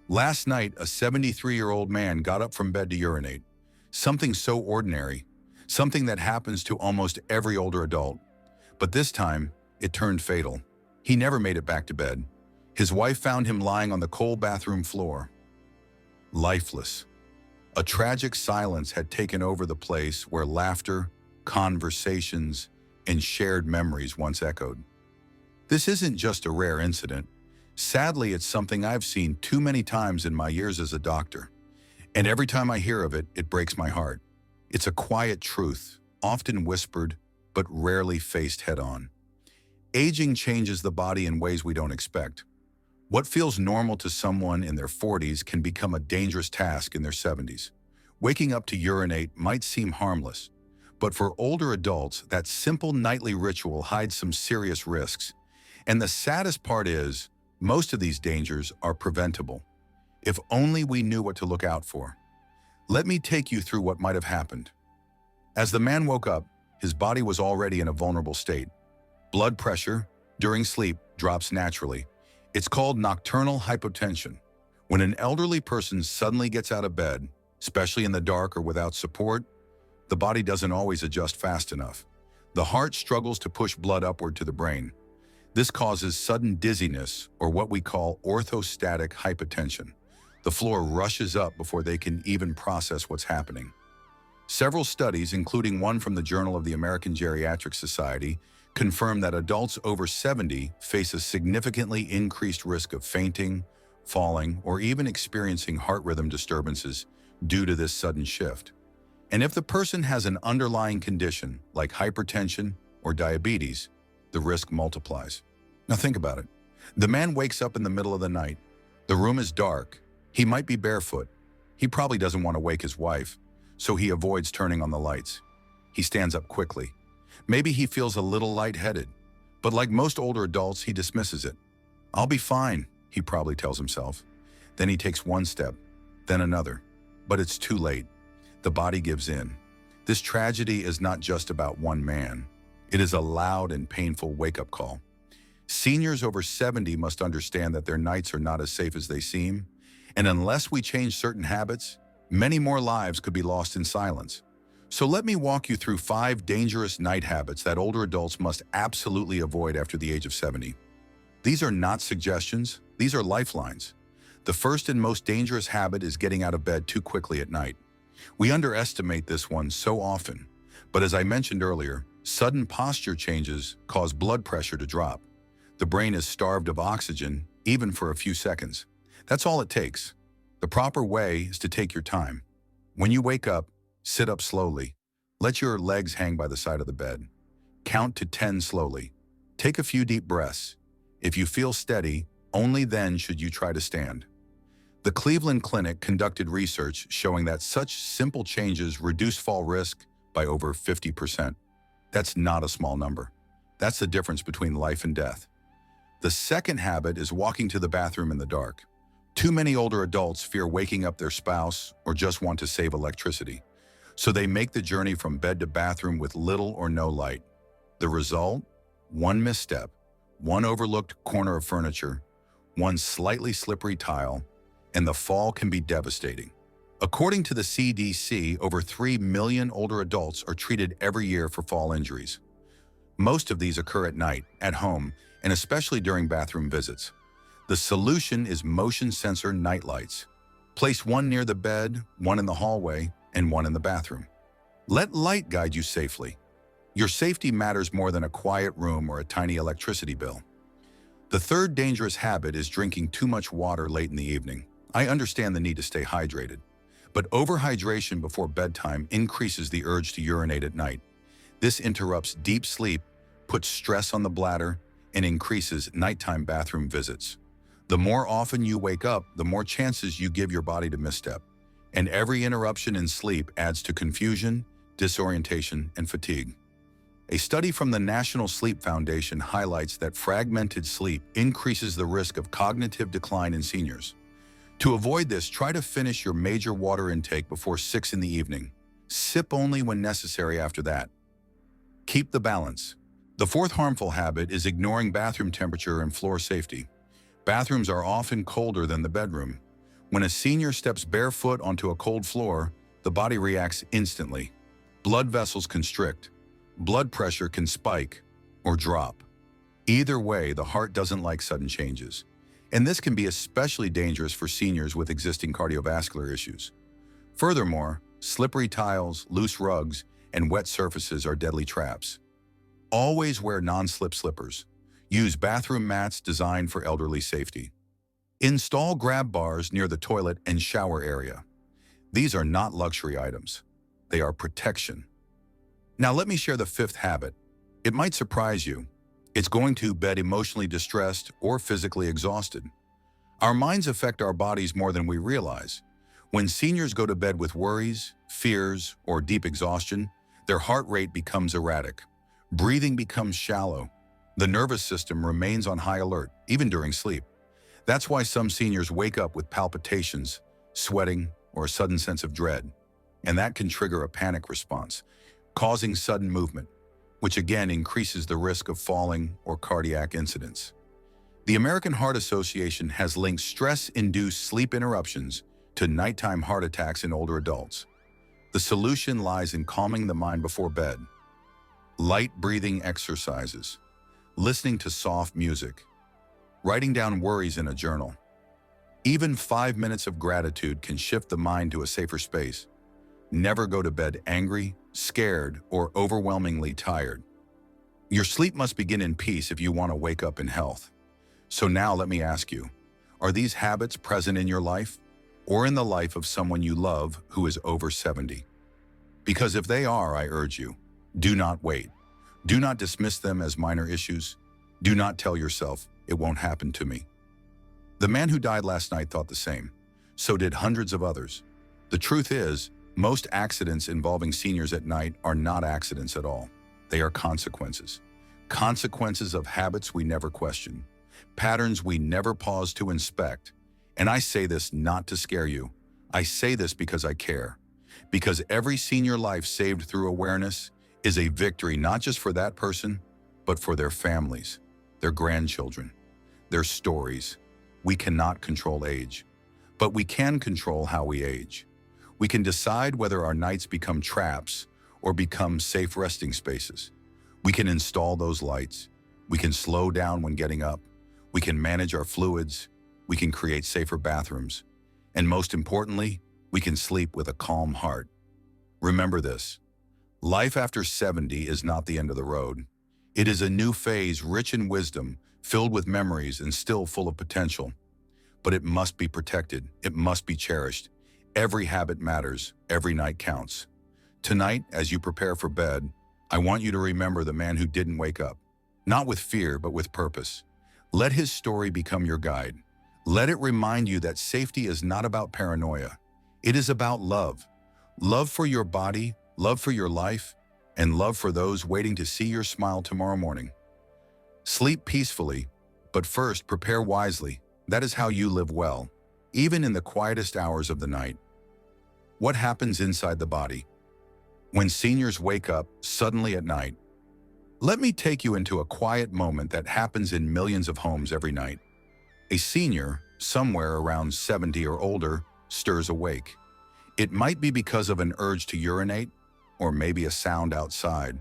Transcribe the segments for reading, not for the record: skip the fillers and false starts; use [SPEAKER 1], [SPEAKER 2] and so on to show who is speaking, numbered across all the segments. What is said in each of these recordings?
[SPEAKER 1] Last night, a 73-year-old man got up from bed to urinate. Something so ordinary, something that happens to almost every older adult. But this time, it turned fatal. He never made it back to bed. His wife found him lying on the cold bathroom floor, lifeless. A tragic silence had taken over the place where laughter, conversations, and shared memories once echoed. This isn't just a rare incident. Sadly, it's something I've seen too many times in my years as a doctor. And every time I hear of it, it breaks my heart. It's a quiet truth, often whispered, but rarely faced head-on. Aging changes the body in ways we don't expect. What feels normal to someone in their 40s can become a dangerous task in their 70s. Waking up to urinate might seem harmless, but for older adults, that simple nightly ritual hides some serious risks. And the saddest part is, most of these dangers are preventable, if only we knew what to look out for. Let me take you through what might have happened. As the man woke up, his body was already in a vulnerable state. Blood pressure, during sleep, drops naturally. It's called nocturnal hypotension. When an elderly person suddenly gets out of bed, especially in the dark or without support, the body doesn't always adjust fast enough. The heart struggles to push blood upward to the brain. This causes sudden dizziness, or what we call orthostatic hypotension. The floor rushes up before they can even process what's happening. Several studies, including one from the Journal of the American Geriatric Society, confirm that adults over 70 face a significantly increased risk of fainting, falling, or even experiencing heart rhythm disturbances due to this sudden shift. And if the person has an underlying condition like hypertension or diabetes, the risk multiplies. Now think about it. The man wakes up in the middle of the night. The room is dark. He might be barefoot. He probably doesn't want to wake his wife, so he avoids turning on the lights. He stands up quickly. Maybe he feels a little lightheaded, but like most older adults, he dismisses it. "I'll be fine," he probably tells himself. Then he takes one step, then another. But it's too late. The body gives in. This tragedy is not just about one man. It is a loud and painful wake-up call. Seniors over 70 must understand that their nights are not as safe as they seem, and unless we change certain habits, many more lives could be lost in silence. So let me walk you through 5 dangerous night habits that older adults must absolutely avoid after the age of 70. These are not suggestions, these are lifelines. The first and most dangerous habit is getting out of bed too quickly at night. We underestimate this one so often, but as I mentioned earlier, sudden posture changes cause blood pressure to drop. The brain is starved of oxygen, even for a few seconds. That's all it takes. The proper way is to take your time. When you wake up, sit up slowly. Let your legs hang by the side of the bed. Count to 10 slowly. Take a few deep breaths. If you feel steady, only then should you try to stand. The Cleveland Clinic conducted research showing that such simple changes reduce fall risk by over 50%. That's not a small number. That's the difference between life and death. The second habit is walking to the bathroom in the dark. Too many older adults fear waking up their spouse or just want to save electricity, so they make the journey from bed to bathroom with little or no light. The result? One misstep, one overlooked corner of furniture, one slightly slippery tile, and the fall can be devastating. According to the CDC, over 3 million older adults are treated every year for fall injuries. Most of these occur at night, at home, and especially during bathroom visits. The solution is motion sensor night lights. Place one near the bed, one in the hallway, and one in the bathroom. Let light guide you safely. Your safety matters more than a quiet room or a tiny electricity bill. The third dangerous habit is drinking too much water late in the evening. I understand the need to stay hydrated, but overhydration before bedtime increases the urge to urinate at night. This interrupts deep sleep, puts stress on the bladder, and increases nighttime bathroom visits. The more often you wake up, the more chances you give your body to misstep. And every interruption in sleep adds to confusion, disorientation, and fatigue. A study from the National Sleep Foundation highlights that fragmented sleep increases the risk of cognitive decline in seniors. To avoid this, try to finish your major water intake before 6 in the evening. Sip only when necessary after that. Keep the balance. The fourth harmful habit is ignoring bathroom temperature and floor safety. Bathrooms are often colder than the bedroom. When a senior steps barefoot onto a cold floor, the body reacts instantly. Blood vessels constrict, blood pressure can spike or drop. Either way, the heart doesn't like sudden changes. And this can be especially dangerous for seniors with existing cardiovascular issues. Furthermore, slippery tiles, loose rugs, and wet surfaces are deadly traps. Always wear non-slip slippers. Use bathroom mats designed for elderly safety. Install grab bars near the toilet and shower area. These are not luxury items. They are protection. Now let me share the fifth habit. It might surprise you. It's going to bed emotionally distressed or physically exhausted. Our minds affect our bodies more than we realize. When seniors go to bed with worries, fears, or deep exhaustion, their heart rate becomes erratic. Breathing becomes shallow. The nervous system remains on high alert, even during sleep. That's why some seniors wake up with palpitations, sweating, or a sudden sense of dread. And that can trigger a panic response, causing sudden movement, which again increases the risk of falling or cardiac incidents. The American Heart Association has linked stress-induced sleep interruptions to nighttime heart attacks in older adults. The solution lies in calming the mind before bed. Light breathing exercises, listening to soft music, writing down worries in a journal. Even 5 minutes of gratitude can shift the mind to a safer space. Never go to bed angry, scared, or overwhelmingly tired. Your sleep must begin in peace if you want to wake up in health. So now let me ask you, are these habits present in your life or in the life of someone you love who is over 70? Because if they are, I urge you, do not wait. Do not dismiss them as minor issues. Do not tell yourself, it won't happen to me. The man who died last night thought the same. So did hundreds of others. The truth is, most accidents involving seniors at night are not accidents at all. They are consequences. Consequences of habits we never question. Patterns we never pause to inspect. And I say this not to scare you. I say this because I care. Because every senior life saved through awareness is a victory not just for that person, but for their families, their grandchildren, their stories. We cannot control age, but we can control how we age. We can decide whether our nights become traps or become safe resting spaces. We can install those lights. We can slow down when getting up. We can manage our fluids. We can create safer bathrooms. And most importantly, we can sleep with a calm heart. Remember this, life after 70 is not the end of the road. It is a new phase rich in wisdom, filled with memories and still full of potential. But it must be protected. It must be cherished. Every habit matters. Every night counts. Tonight, as you prepare for bed, I want you to remember the man who didn't wake up. Not with fear, but with purpose. Let his story become your guide. Let it remind you that safety is not about paranoia. It is about love. Love for your body, love for your life, and love for those waiting to see your smile tomorrow morning. Sleep peacefully, but first prepare wisely. That is how you live well, even in the quietest hours of the night. What happens inside the body? When seniors wake up suddenly at night, let me take you into a quiet moment that happens in millions of homes every night. A senior, somewhere around 70 or older, stirs awake. It might be because of an urge to urinate, or maybe a sound outside,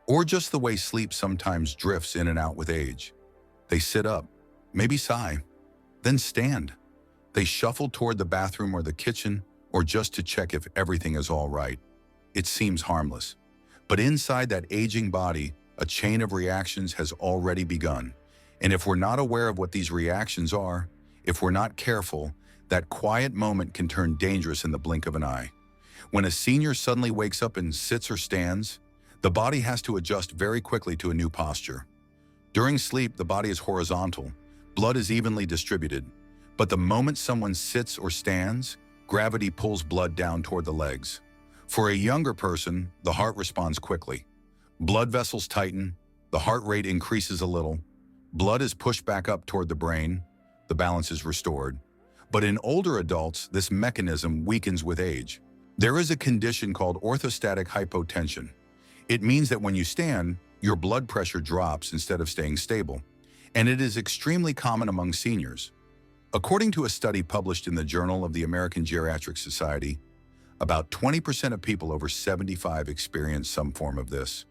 [SPEAKER 1] or just the way sleep sometimes drifts in and out with age. They sit up, maybe sigh, then stand. They shuffle toward the bathroom or the kitchen, or just to check if everything is all right. It seems harmless. But inside that aging body, a chain of reactions has already begun. And if we're not aware of what these reactions are, if we're not careful, that quiet moment can turn dangerous in the blink of an eye. When a senior suddenly wakes up and sits or stands, the body has to adjust very quickly to a new posture. During sleep, the body is horizontal. Blood is evenly distributed. But the moment someone sits or stands, gravity pulls blood down toward the legs. For a younger person, the heart responds quickly. Blood vessels tighten, the heart rate increases a little, blood is pushed back up toward the brain, the balance is restored. But in older adults, this mechanism weakens with age. There is a condition called orthostatic hypotension. It means that when you stand, your blood pressure drops instead of staying stable. And it is extremely common among seniors. According to a study published in the Journal of the American Geriatric Society, about 20% of people over 75 experience some form of this.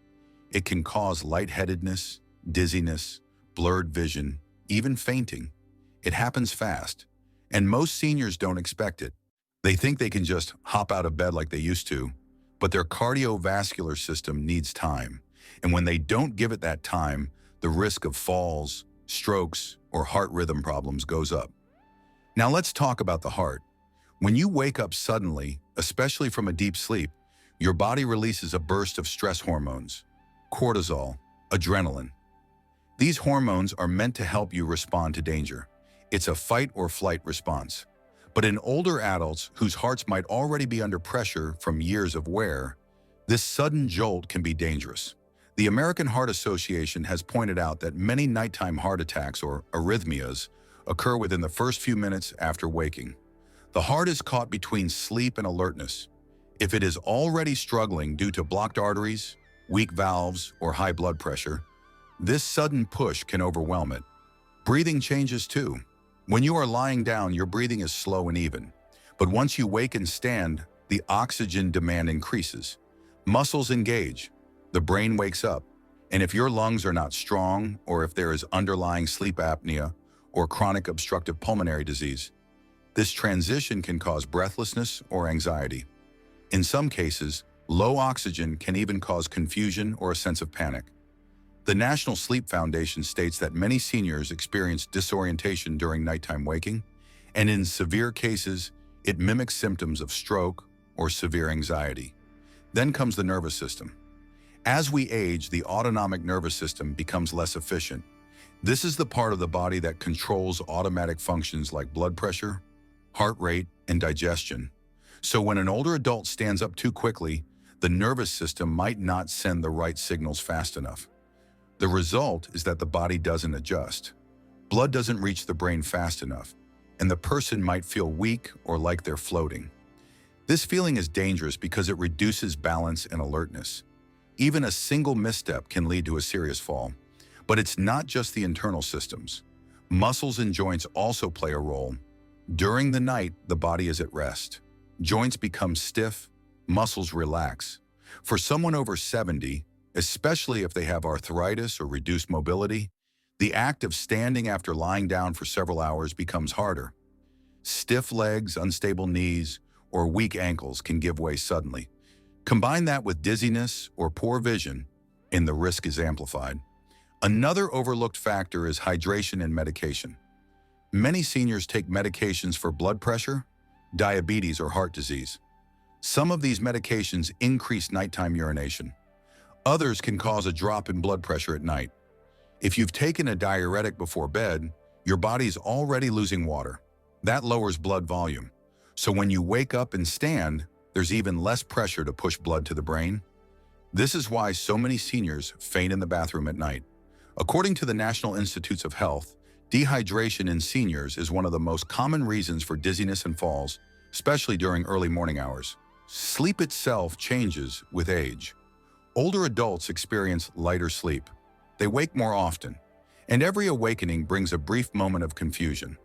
[SPEAKER 1] It can cause lightheadedness, dizziness, blurred vision, even fainting. It happens fast, and most seniors don't expect it. They think they can just hop out of bed like they used to, but their cardiovascular system needs time. And when they don't give it that time, the risk of falls, strokes, or heart rhythm problems goes up. Now let's talk about the heart. When you wake up suddenly, especially from a deep sleep, your body releases a burst of stress hormones, cortisol, adrenaline. These hormones are meant to help you respond to danger. It's a fight or flight response. But in older adults whose hearts might already be under pressure from years of wear, this sudden jolt can be dangerous. The American Heart Association has pointed out that many nighttime heart attacks or arrhythmias occur within the first few minutes after waking. The heart is caught between sleep and alertness. If it is already struggling due to blocked arteries, weak valves, or high blood pressure, this sudden push can overwhelm it. Breathing changes too. When you are lying down, your breathing is slow and even. But once you wake and stand, the oxygen demand increases. Muscles engage. The brain wakes up. And if your lungs are not strong, or if there is underlying sleep apnea or chronic obstructive pulmonary disease, this transition can cause breathlessness or anxiety. In some cases, low oxygen can even cause confusion or a sense of panic. The National Sleep Foundation states that many seniors experience disorientation during nighttime waking, and in severe cases, it mimics symptoms of stroke or severe anxiety. Then comes the nervous system. As we age, the autonomic nervous system becomes less efficient. This is the part of the body that controls automatic functions like blood pressure, heart rate, and digestion. So when an older adult stands up too quickly, the nervous system might not send the right signals fast enough. The result is that the body doesn't adjust. Blood doesn't reach the brain fast enough, and the person might feel weak or like they're floating. This feeling is dangerous because it reduces balance and alertness. Even a single misstep can lead to a serious fall. But it's not just the internal systems. Muscles and joints also play a role. During the night, the body is at rest. Joints become stiff, muscles relax. For someone over 70, especially if they have arthritis or reduced mobility, the act of standing after lying down for several hours becomes harder. Stiff legs, unstable knees, or weak ankles can give way suddenly. Combine that with dizziness or poor vision, and the risk is amplified. Another overlooked factor is hydration and medication. Many seniors take medications for blood pressure, diabetes, or heart disease. Some of these medications increase nighttime urination. Others can cause a drop in blood pressure at night. If you've taken a diuretic before bed, your body's already losing water. That lowers blood volume. So when you wake up and stand, there's even less pressure to push blood to the brain. This is why so many seniors faint in the bathroom at night. According to the National Institutes of Health, dehydration in seniors is one of the most common reasons for dizziness and falls, especially during early morning hours. Sleep itself changes with age. Older adults experience lighter sleep. They wake more often, and every awakening brings a brief moment of confusion.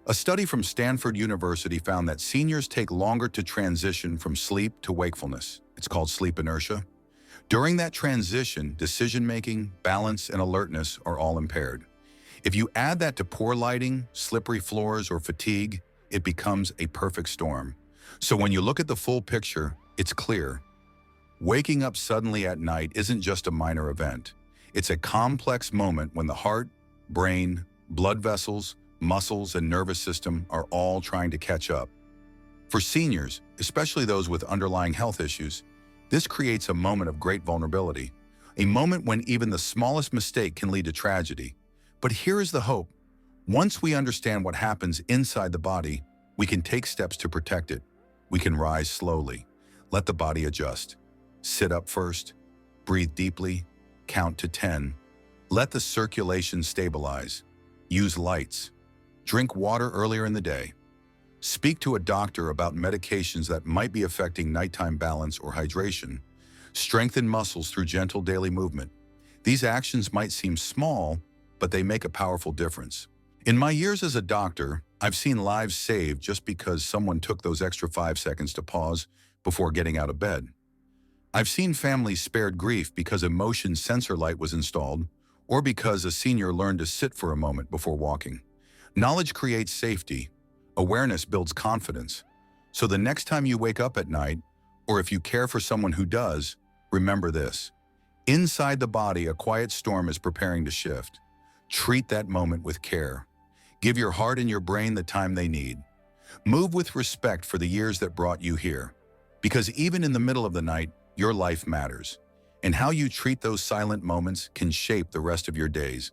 [SPEAKER 1] A study from Stanford University found that seniors take longer to transition from sleep to wakefulness. It's called sleep inertia. During that transition, decision-making, balance, and alertness are all impaired. If you add that to poor lighting, slippery floors, or fatigue, it becomes a perfect storm. So when you look at the full picture, it's clear. Waking up suddenly at night isn't just a minor event. It's a complex moment when the heart, brain, blood vessels, muscles, and nervous system are all trying to catch up. For seniors, especially those with underlying health issues, this creates a moment of great vulnerability, a moment when even the smallest mistake can lead to tragedy. But here is the hope. Once we understand what happens inside the body, we can take steps to protect it. We can rise slowly, let the body adjust. Sit up first, breathe deeply, count to 10. Let the circulation stabilize. Use lights. Drink water earlier in the day. Speak to a doctor about medications that might be affecting nighttime balance or hydration. Strengthen muscles through gentle daily movement. These actions might seem small, but they make a powerful difference. In my years as a doctor, I've seen lives saved just because someone took those extra 5 seconds to pause before getting out of bed. I've seen families spared grief because a motion sensor light was installed, or because a senior learned to sit for a moment before walking. Knowledge creates safety. Awareness builds confidence. So the next time you wake up at night, or if you care for someone who does, remember this. Inside the body, a quiet storm is preparing to shift. Treat that moment with care. Give your heart and your brain the time they need. Move with respect for the years that brought you here. Because even in the middle of the night, your life matters. And how you treat those silent moments can shape the rest of your days.